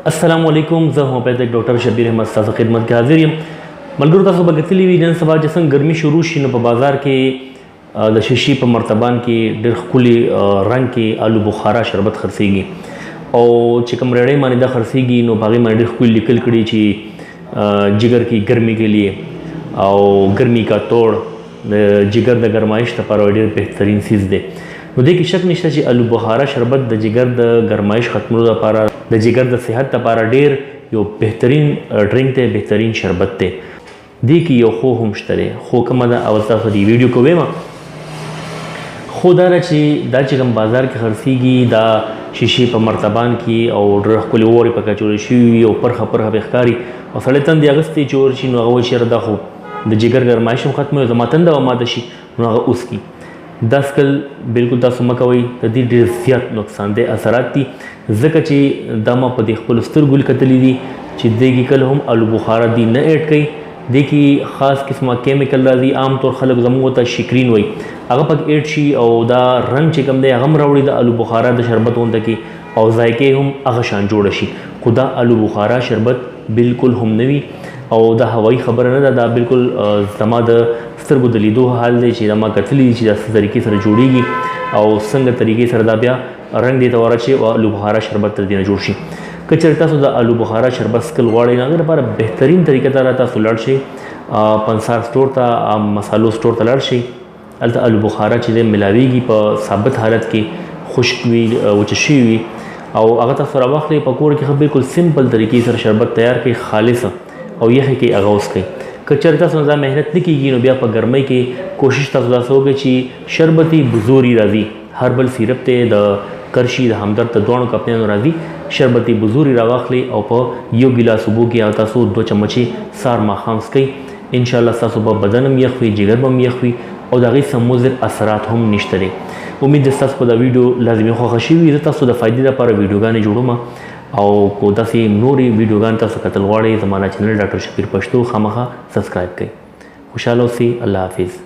अस्सलामु अलैकुम, ज़ होम्योपैथिक डॉक्टर शबीर अहमद साहब खिदमत के हाजिर یم मलګرو تاسو به کتلی وی نن سبا چې څنګه ګرمي شروع شي نو په بازار کې د شیشې په مرتبان کې ډېر ښکلي رنګ کې آلو بخارا شربت خرڅېږي او چې کوم ریړۍ باندې دا خرڅېږي نو په هغې باندې ډېر ښکلي لیکل کړي چې جگر کی ګرمي کے لیے او ګرمي کا توڑ د جگر د ګرمایش لپاره ډېر بهترین څیز دی. نو دې کې شک نشته چې آلو بخارا شربت د جگر د ګرمایش ختمولو لپاره د جگر د صحت لپاره ډېر یو بهترین ډرینک دی، بهترین شربت دی. دې کې یو خو هم شته دی، خو کومه ده او تاسو دې ویډیو کې ویمه خو دا چې دا چې کوم بازار کې خرڅېږي دا شیشې په مرتبان کې او ډېر ښکلې اورې پکې اچولې شوي وي او پرخه پرخه ښکاري او سړی تندې اغوستی چې ورشي نو هغه وایي چې دا خو د جگر ګرمایش هم ختموي، زما تنده به ماته شي نو هغه اوس کی دا سکل بالکل تاسو مه کوئ. د دې ډېر زیات نقصان دی اثرات دي ځکه چې دا ما په دې خپلو سترګو لیکتلي دي چې دې کې کله هم آلو بخارا دي نه ایډ کوي. دې کې خاص قسمه کیمیکل راځي، عام طور خلک زموږ ته شکرین وایي هغه پکې ایډ شي او دا رنګ چې کوم دی هغه هم راوړي د آلو بخارا د شربت غونډه کې او ذایقې هم هغه شان جوړه شي. خو دا آلو بخارا شربت بالکل هم نه وي او دا هوایي خبره نه ده، دا بالکل زما د سترګو د لیدو حال دی چې دا ما کتلي دي چې دا څه طریقې سره جوړیږي او څنګه طریقې سره دا بیا رنګ دې ته ورچي او آلو بخارا شربت تر دې نه جوړ شي. که چېرې تاسو د آلو بخارا شربت څکل غواړئ نو هغې لپاره بهترین طریقه دا ده تاسو لاړ شئ پنسار سټور ته، مسالو سټور ته لاړ شئ. هلته آلو بخارا چې دی ملاویږي په ثابت حالت کې خشک وي وچه شوي وي او هغه تاسو راواخلئ په کور کې بالکل سمپل طریقې سره شربت تیار کړئ، خالص او یخې کې هغه اوس کړئ. که چېرې تاسو نه دا محنت نه کېږي نو بیا په ګرمۍ کې کوشش تاسو داسې وکړئ چې شربتي بزوري راځي، هربل سیرپ دی د کرشي د همدرد د دواړو کمپنیانو راځي، شربتي بزوري راواخلئ او په یو ګیلاس اوبو کې تاسو 2 چمچې سهار ماښام څکئ. انشاءالله ستاسو به بدن هم یخ وي، جگر به هم یخ وي او د هغې څه مضر اثرات هم نشته دی. امید ده ستاسو په دا ویډیو لازمي خوښه شوي. زه تاسو د فایدې لپاره ویډیوګانې جوړوم او کو داسې نورې ویډیوګانې تاسو کتل غواړئ زما چینل ډاکټر شبیر پښتو خامخا سبسکرایب کړئ. خوشحاله اوسئ. الله حافظ.